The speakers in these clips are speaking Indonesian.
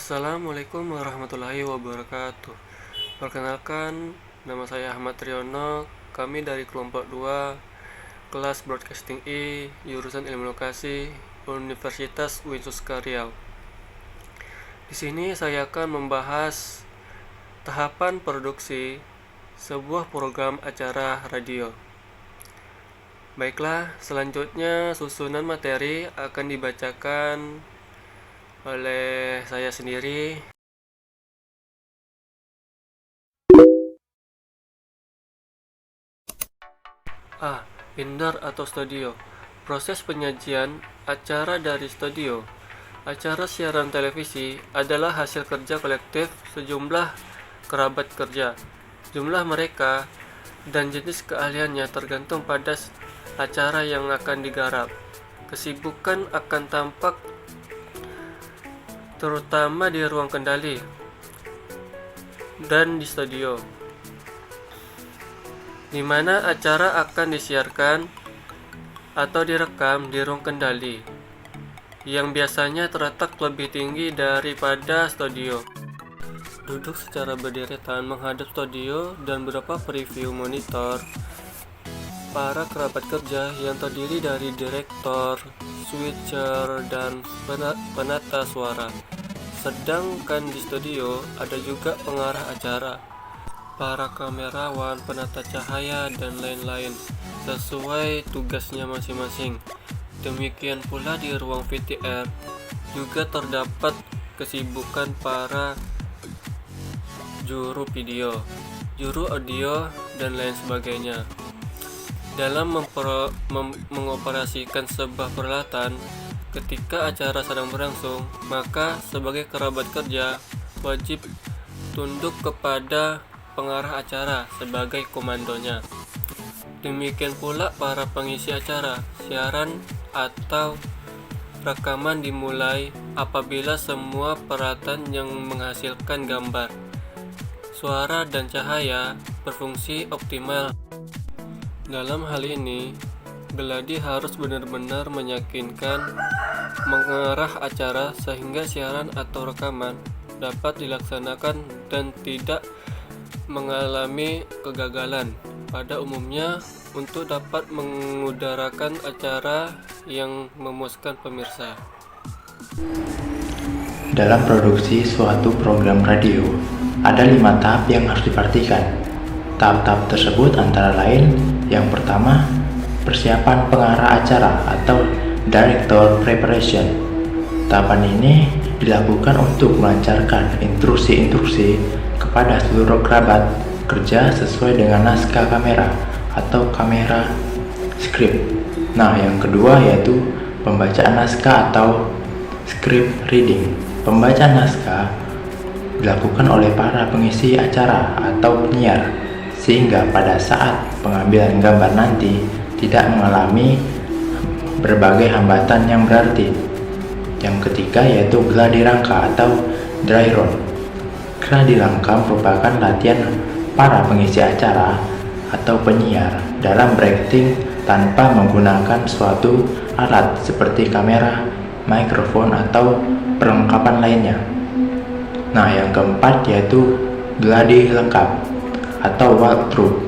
Assalamualaikum warahmatullahi wabarakatuh. Perkenalkan, nama saya Ahmad Triyono. Kami dari kelompok 2, kelas Broadcasting I, jurusan Ilmu Lokasi, Universitas Uinsuska Riau. Di sini saya akan membahas tahapan produksi sebuah program acara radio. Baiklah, selanjutnya susunan materi akan dibacakan oleh saya sendiri. A. Indoor atau studio. Proses penyajian acara dari studio. Acara siaran televisi adalah hasil kerja kolektif sejumlah kerabat kerja. Jumlah mereka dan jenis keahliannya tergantung pada acara yang akan digarap. Kesibukan akan tampak terutama di ruang kendali dan di studio, di mana acara akan disiarkan atau direkam di ruang kendali yang biasanya terletak lebih tinggi daripada studio. Duduk secara berderitan menghadap studio dan beberapa preview monitor. Para kerabat kerja yang terdiri dari direktor, switcher, dan penata suara. Sedangkan di studio ada juga pengarah acara, para kamerawan, penata cahaya, dan lain-lain sesuai tugasnya masing-masing. Demikian pula di ruang VTR juga terdapat kesibukan para juru video, juru audio, dan lain sebagainya. Dalam mengoperasikan sebuah peralatan ketika acara sedang berlangsung, maka sebagai kerabat kerja wajib tunduk kepada pengarah acara sebagai komandonya. Demikian pula para pengisi acara. Siaran atau rekaman dimulai apabila semua peralatan yang menghasilkan gambar, suara, dan cahaya berfungsi optimal. Dalam hal ini, geladi harus benar-benar meyakinkan mengarah acara sehingga siaran atau rekaman dapat dilaksanakan dan tidak mengalami kegagalan. Pada umumnya, untuk dapat mengudarakan acara yang memuaskan pemirsa. Dalam produksi suatu program radio, ada 5 tahap yang harus diperhatikan. Tahap-tahap tersebut antara lain, yang pertama, persiapan pengarah acara atau director preparation. Tahapan ini dilakukan untuk melancarkan instruksi-instruksi kepada seluruh kerabat kerja sesuai dengan naskah kamera atau kamera script. Nah, yang kedua yaitu pembacaan naskah atau script reading. Pembacaan naskah dilakukan oleh para pengisi acara atau penyiar, sehingga pada saat pengambilan gambar nanti tidak mengalami berbagai hambatan yang berarti. Yang ketiga yaitu gladi rangka atau dry run. Gladi rangka merupakan latihan para pengisi acara atau penyiar dalam berakting tanpa menggunakan suatu alat seperti kamera, mikrofon, atau perlengkapan lainnya. Nah, yang keempat yaitu gladi lengkap atau walkthrough.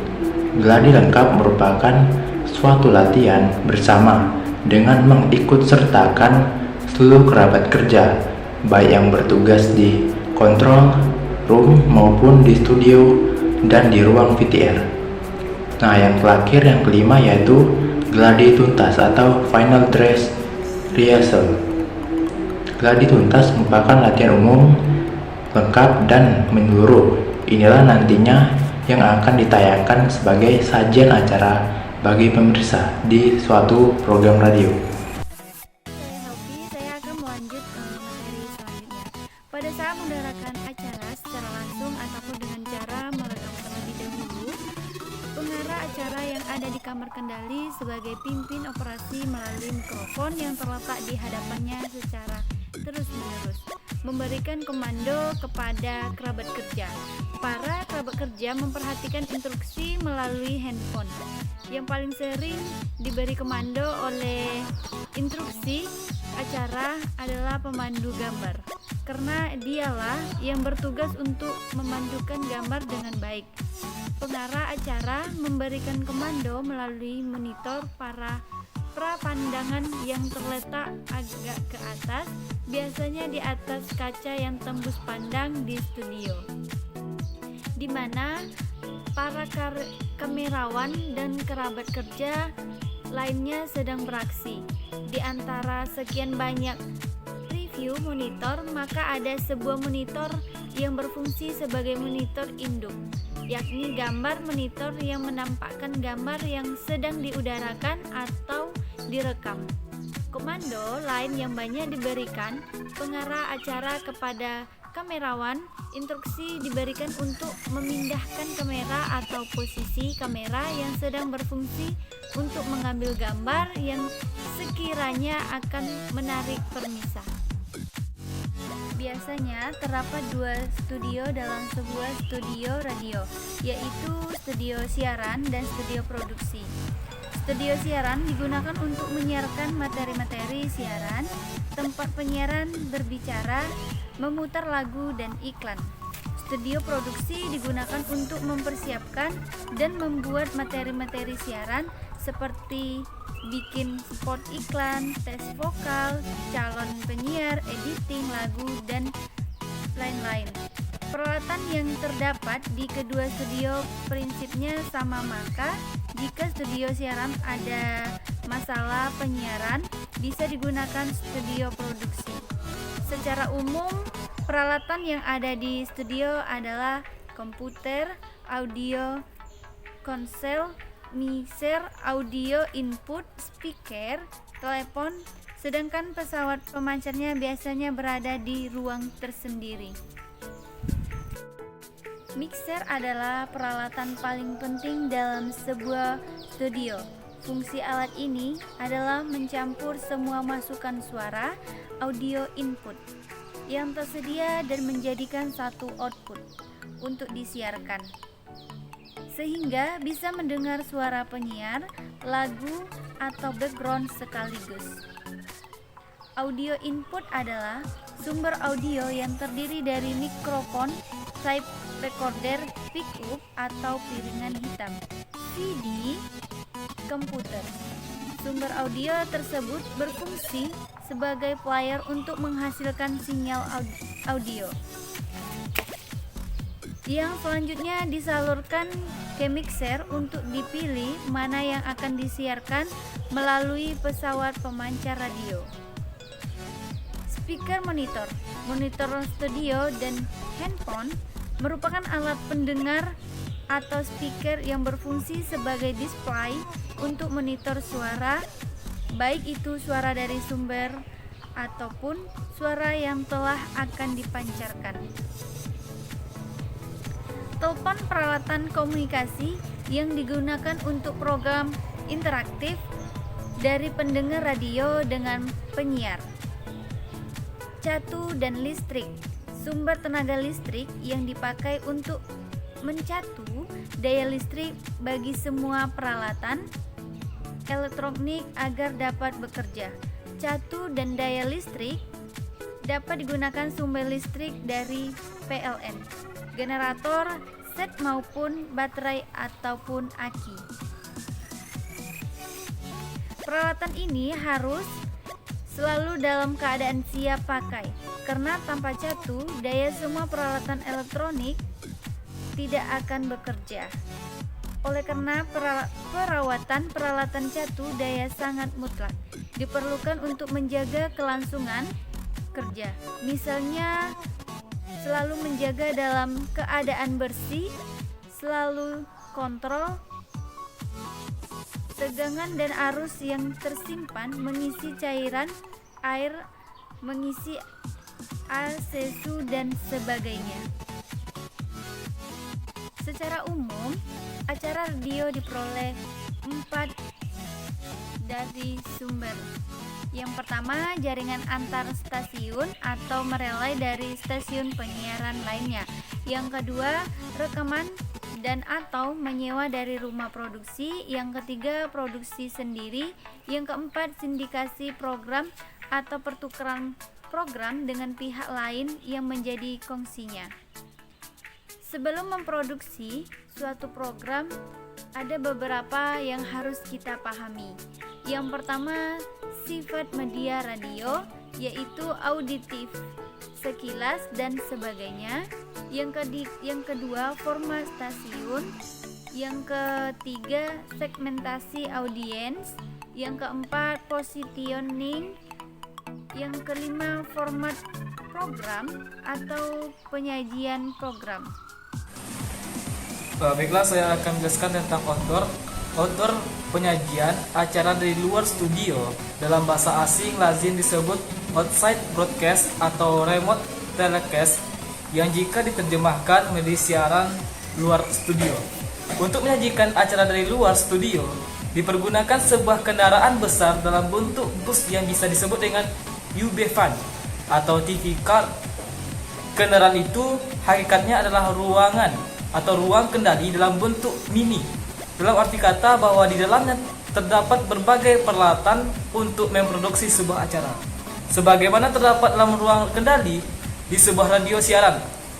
Gladi lengkap merupakan suatu latihan bersama dengan mengikutsertakan seluruh kerabat kerja, baik yang bertugas di control room maupun di studio dan di ruang VTR. Nah, yang terakhir yang kelima yaitu gladi tuntas atau final dress rehearsal. Gladi tuntas merupakan latihan umum, lengkap, dan menyeluruh. Inilah nantinya yang akan ditayangkan sebagai sajian acara bagi pemirsa di suatu program radio. Saya akan melanjut ke materi selanjutnya. Pada saat mendengarkan acara secara langsung ataupun dengan cara merekam terlebih dahulu, pengarah acara yang ada di kamar kendali sebagai pimpin operasi melalui mikrofon yang terletak di hadapannya secara terus-menerus memberikan komando kepada kerabat kerja. Para kerabat kerja memperhatikan instruksi melalui handphone. Yang paling sering diberi komando oleh instruksi acara adalah pemandu gambar. karena dialah yang bertugas untuk memandukan gambar dengan baik. Pengarah acara memberikan komando melalui monitor para prapandangan yang terletak agak ke atas, biasanya di atas kaca yang tembus pandang di studio, di mana para kamerawan dan kerabat kerja lainnya sedang beraksi. Di antara sekian banyak review monitor, maka ada sebuah monitor yang berfungsi sebagai monitor induk, yakni gambar monitor yang menampakkan gambar yang sedang diudarakan atau direkam. Komando lain yang banyak diberikan pengarah acara kepada kamerawan, instruksi diberikan untuk memindahkan kamera atau posisi kamera yang sedang berfungsi untuk mengambil gambar yang sekiranya akan menarik permisah. Biasanya terdapat dua studio dalam sebuah studio radio, yaitu studio siaran dan studio produksi. Studio siaran digunakan untuk menyiarkan materi-materi siaran, tempat penyiaran berbicara, memutar lagu dan iklan. Studio produksi digunakan untuk mempersiapkan dan membuat materi-materi siaran seperti bikin spot iklan, tes vokal, calon penyiar, editing lagu, dan lain-lain. Peralatan yang terdapat di kedua studio prinsipnya sama, maka jika studio siaran ada masalah penyiaran, bisa digunakan studio produksi. Secara umum, peralatan yang ada di studio adalah komputer, audio, konsel, mixer, audio input, speaker, telepon, sedangkan pesawat pemancarnya biasanya berada di ruang tersendiri. Mixer adalah peralatan paling penting dalam sebuah studio. Fungsi alat ini adalah mencampur semua masukan suara audio input yang tersedia dan menjadikan satu output untuk disiarkan, sehingga bisa mendengar suara penyiar, lagu, atau background sekaligus. Audio input adalah sumber audio yang terdiri dari mikrofon, tape recorder, pickup, atau piringan hitam, CD, komputer. Sumber audio tersebut berfungsi sebagai player untuk menghasilkan sinyal audio yang selanjutnya disalurkan ke mixer untuk dipilih mana yang akan disiarkan melalui pesawat pemancar radio. Speaker monitor, monitor studio, dan handphone merupakan alat pendengar atau speaker yang berfungsi sebagai display untuk monitor suara, baik itu suara dari sumber ataupun suara yang telah akan dipancarkan. Telepon peralatan komunikasi yang digunakan untuk program interaktif dari pendengar radio dengan penyiar. Catu dan listrik, sumber tenaga listrik yang dipakai untuk mencatu daya listrik bagi semua peralatan elektronik agar dapat bekerja. Catu dan daya listrik dapat digunakan sumber listrik dari PLN, generator, set maupun baterai ataupun aki. Peralatan ini harus selalu dalam keadaan siap pakai, karena tanpa catu, daya semua peralatan elektronik tidak akan bekerja. Oleh karena perawatan peralatan catu daya sangat mutlak diperlukan untuk menjaga kelangsungan kerja. Misalnya, selalu menjaga dalam keadaan bersih, selalu kontrol tegangan dan arus yang tersimpan, mengisi cairan air, mengisi ACSU dan sebagainya. Secara umum, acara radio diperoleh 4 dari sumber. Yang pertama, jaringan antar stasiun atau merelai dari stasiun penyiaran lainnya. Yang kedua, rekaman dan atau menyewa dari rumah produksi. Yang ketiga, produksi sendiri. Yang keempat, sindikasi program atau pertukaran program dengan pihak lain yang menjadi kongsinya. Sebelum memproduksi suatu program, ada beberapa yang harus kita pahami. Yang pertama, sifat media radio, yaitu auditif, sekilas dan sebagainya. Yang kedua, format stasiun. Yang ketiga, segmentasi audiens. Yang keempat, positioning. Yang kelima, format program atau penyajian program. Baiklah, saya akan menjelaskan tentang outdoor penyajian acara dari luar studio. Dalam bahasa asing lazim disebut outside broadcast atau remote telecast, yang jika diterjemahkan menjadi siaran luar studio. Untuk menyajikan acara dari luar studio, dipergunakan sebuah kendaraan besar dalam bentuk bus yang bisa disebut dengan UB van atau TV car. Kendaraan itu hakikatnya adalah ruangan atau ruang kendali dalam bentuk mini. Dalam arti kata bahwa di dalamnya terdapat berbagai peralatan untuk memproduksi sebuah acara. Sebagaimana terdapat dalam ruang kendali di sebuah radio siaran.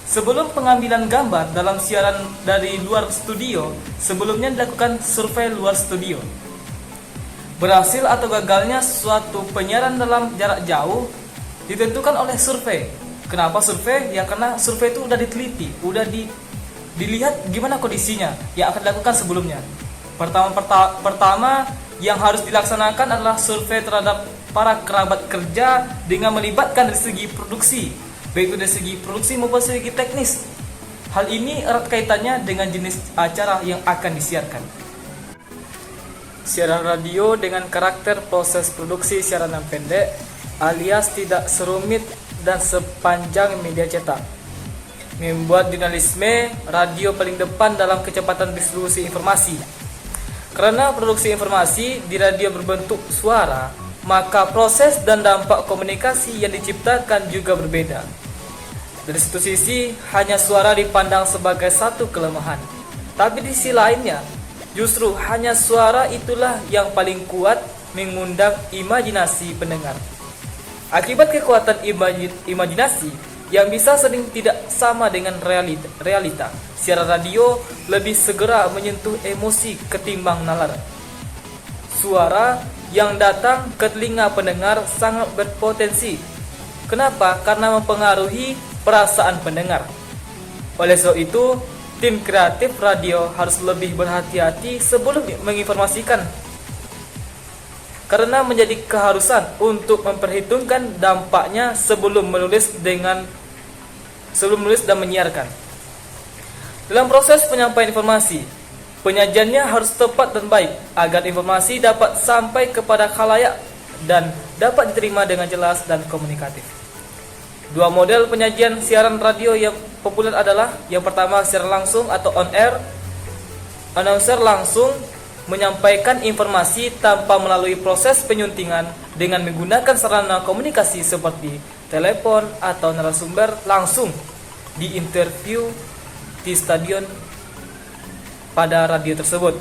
Sebelum pengambilan gambar dalam siaran dari luar studio, sebelumnya dilakukan survei luar studio. Berhasil atau gagalnya suatu penyiaran dalam jarak jauh ditentukan oleh survei. Kenapa survei? Ya karena survei itu udah diteliti, dilihat gimana kondisinya yang akan dilakukan sebelumnya. Pertama yang harus dilaksanakan adalah survei terhadap para kerabat kerja dengan melibatkan dari segi produksi, baik itu dari segi produksi maupun segi teknis. Hal ini erat kaitannya dengan jenis acara yang akan disiarkan. Siaran radio dengan karakter proses produksi siaran yang pendek alias tidak serumit dan sepanjang media cetak. Membuat jurnalisme radio paling depan dalam kecepatan distribusi informasi. Karena produksi informasi di radio berbentuk suara, maka proses dan dampak komunikasi yang diciptakan juga berbeda. Dari satu sisi, hanya suara dipandang sebagai satu kelemahan. Tapi di sisi lainnya, justru hanya suara itulah yang paling kuat mengundang imajinasi pendengar. Akibat kekuatan imajinasi yang bisa sering tidak sama dengan realita, siaran radio lebih segera menyentuh emosi ketimbang nalar. Suara yang datang ke telinga pendengar sangat berpotensi. Kenapa? Karena mempengaruhi perasaan pendengar. Oleh sebab itu, tim kreatif radio harus lebih berhati-hati sebelum menginformasikan. Karena menjadi keharusan untuk memperhitungkan dampaknya sebelum menulis dan menyiarkan. Dalam proses penyampaian informasi, penyajiannya harus tepat dan baik agar informasi dapat sampai kepada khalayak dan dapat diterima dengan jelas dan komunikatif. Dua model penyajian siaran radio yang populer adalah yang pertama siaran langsung atau on air. Announcer langsung menyampaikan informasi tanpa melalui proses penyuntingan dengan menggunakan sarana komunikasi seperti telepon atau narasumber langsung di interview di stadion pada radio tersebut.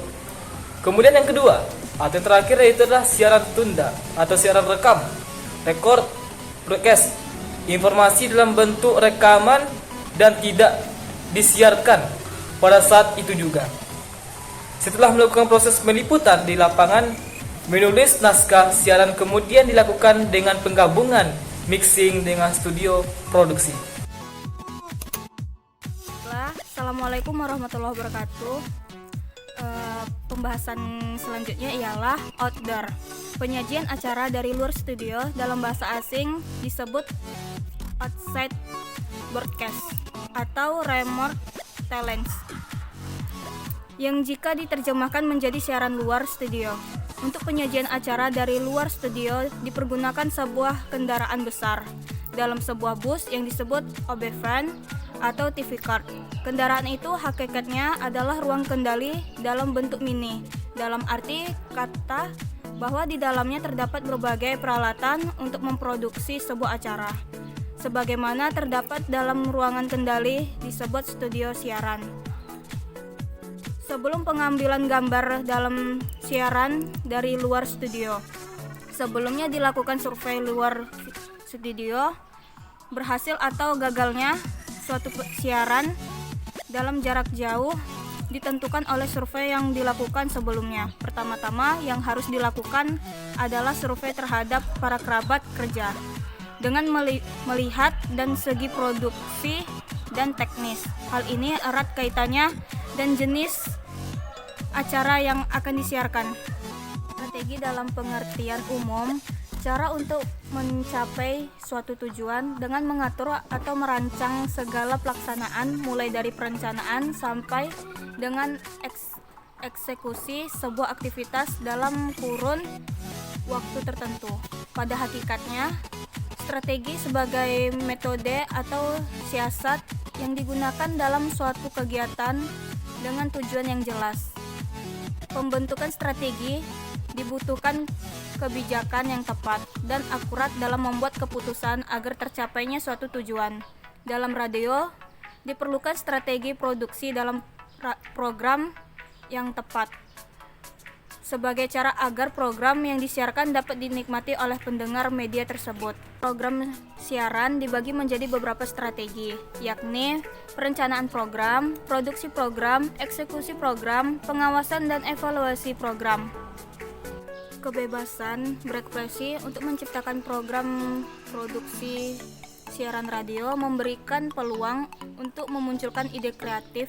Kemudian yang kedua atau yang terakhir yaitu adalah siaran tunda atau siaran rekam, record broadcast. Informasi dalam bentuk rekaman dan tidak disiarkan pada saat itu juga. Setelah melakukan proses peliputan di lapangan, menulis naskah siaran kemudian dilakukan dengan penggabungan mixing dengan studio produksi. Assalamualaikum warahmatullahi wabarakatuh. Pembahasan selanjutnya ialah outdoor, penyajian acara dari luar studio. Dalam bahasa asing disebut outside broadcast atau remote telecast, yang jika diterjemahkan menjadi siaran luar studio. Untuk penyajian acara dari luar studio dipergunakan sebuah kendaraan besar dalam sebuah bus yang disebut OB van atau TV car. Kendaraan itu hakikatnya adalah ruang kendali dalam bentuk mini, dalam arti kata bahwa di dalamnya terdapat berbagai peralatan untuk memproduksi sebuah acara. Sebagaimana terdapat dalam ruangan kendali disebut studio siaran. Sebelum pengambilan gambar dalam siaran dari luar studio, sebelumnya dilakukan survei studio, berhasil atau gagalnya suatu siaran dalam jarak jauh ditentukan oleh survei yang dilakukan sebelumnya. Pertama-tama yang harus dilakukan adalah survei terhadap para kerabat kerja dengan melihat dan segi produksi dan teknis. Hal ini erat kaitannya dan jenis acara yang akan disiarkan. Strategi dalam pengertian umum, cara untuk mencapai suatu tujuan dengan mengatur atau merancang segala pelaksanaan mulai dari perencanaan sampai dengan eksekusi sebuah aktivitas dalam kurun waktu tertentu. Pada hakikatnya, strategi sebagai metode atau siasat yang digunakan dalam suatu kegiatan dengan tujuan yang jelas. Pembentukan strategi dibutuhkan kebijakan yang tepat dan akurat dalam membuat keputusan agar tercapainya suatu tujuan. Dalam radio, diperlukan strategi produksi dalam program yang tepat sebagai cara agar program yang disiarkan dapat dinikmati oleh pendengar media tersebut. Program siaran dibagi menjadi beberapa strategi, yakni perencanaan program, produksi program, eksekusi program, pengawasan dan evaluasi program. Kebebasan berekspresi untuk menciptakan program produksi siaran radio memberikan peluang untuk memunculkan ide kreatif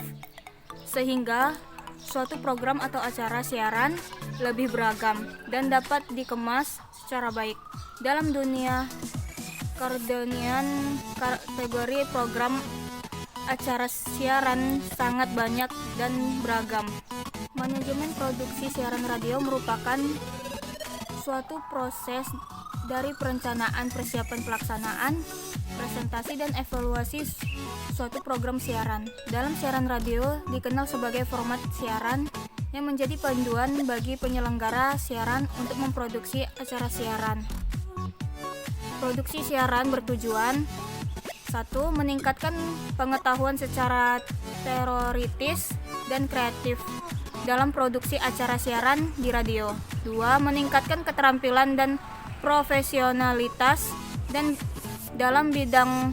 sehingga suatu program atau acara siaran lebih beragam dan dapat dikemas secara baik. Dalam dunia kerdonian, kategori program acara siaran sangat banyak dan beragam. Manajemen produksi siaran radio merupakan suatu proses dari perencanaan, persiapan pelaksanaan, presentasi dan evaluasi suatu program siaran. Dalam siaran radio dikenal sebagai format siaran yang menjadi panduan bagi penyelenggara siaran untuk memproduksi acara siaran. Produksi siaran bertujuan 1. Meningkatkan pengetahuan secara teoritis dan kreatif dalam produksi acara siaran di radio. 2. Meningkatkan keterampilan dan profesionalitas dan dalam bidang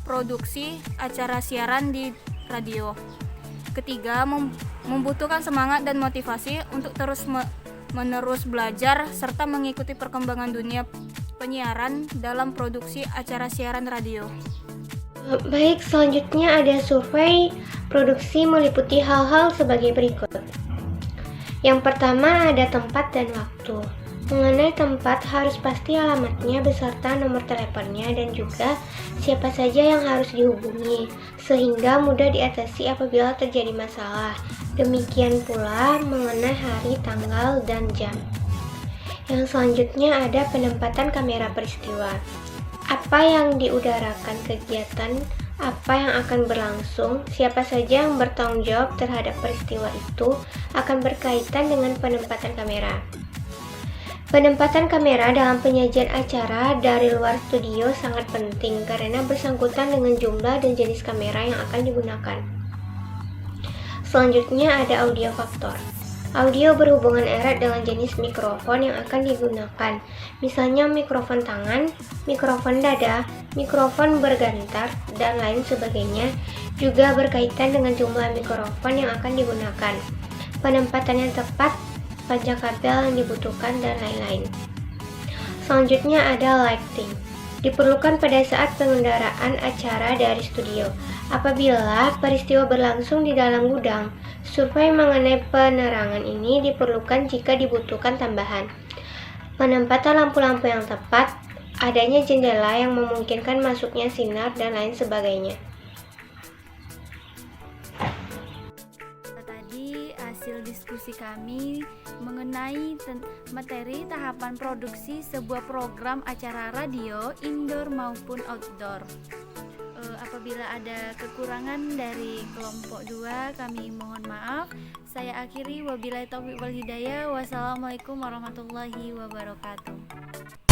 produksi acara siaran di radio. Ketiga, membutuhkan semangat dan motivasi untuk terus menerus belajar serta mengikuti perkembangan dunia penyiaran dalam produksi acara siaran radio. Baik, selanjutnya ada survei produksi meliputi hal-hal sebagai berikut. Yang pertama ada tempat dan waktu. Mengenai tempat harus pasti alamatnya beserta nomor teleponnya dan juga siapa saja yang harus dihubungi sehingga mudah diatasi apabila terjadi masalah. Demikian pula mengenai hari, tanggal, dan jam. Yang selanjutnya ada penempatan kamera peristiwa. Apa yang diudarakan kegiatan, apa yang akan berlangsung, siapa saja yang bertanggung jawab terhadap peristiwa itu akan berkaitan dengan penempatan kamera. Penempatan kamera dalam penyajian acara dari luar studio sangat penting karena bersangkutan dengan jumlah dan jenis kamera yang akan digunakan. Selanjutnya ada audio faktor. Audio berhubungan erat dengan jenis mikrofon yang akan digunakan, misalnya mikrofon tangan, mikrofon dada, mikrofon bergantar, dan lain sebagainya, juga berkaitan dengan jumlah mikrofon yang akan digunakan, penempatan yang tepat, panjang kabel yang dibutuhkan, dan lain-lain. Selanjutnya ada lighting. Diperlukan pada saat pengendaraan acara dari studio. Apabila peristiwa berlangsung di dalam gudang, survei mengenai penerangan ini diperlukan jika dibutuhkan tambahan. Penempatan lampu-lampu yang tepat, adanya jendela yang memungkinkan masuknya sinar, dan lain sebagainya. Tadi hasil diskusi kami mengenai materi tahapan produksi sebuah program acara radio indoor maupun outdoor. Apabila ada kekurangan dari kelompok 2, kami mohon maaf. Saya akhiri, wabillahi taufiq wal hidayah. Wassalamualaikum warahmatullahi wabarakatuh.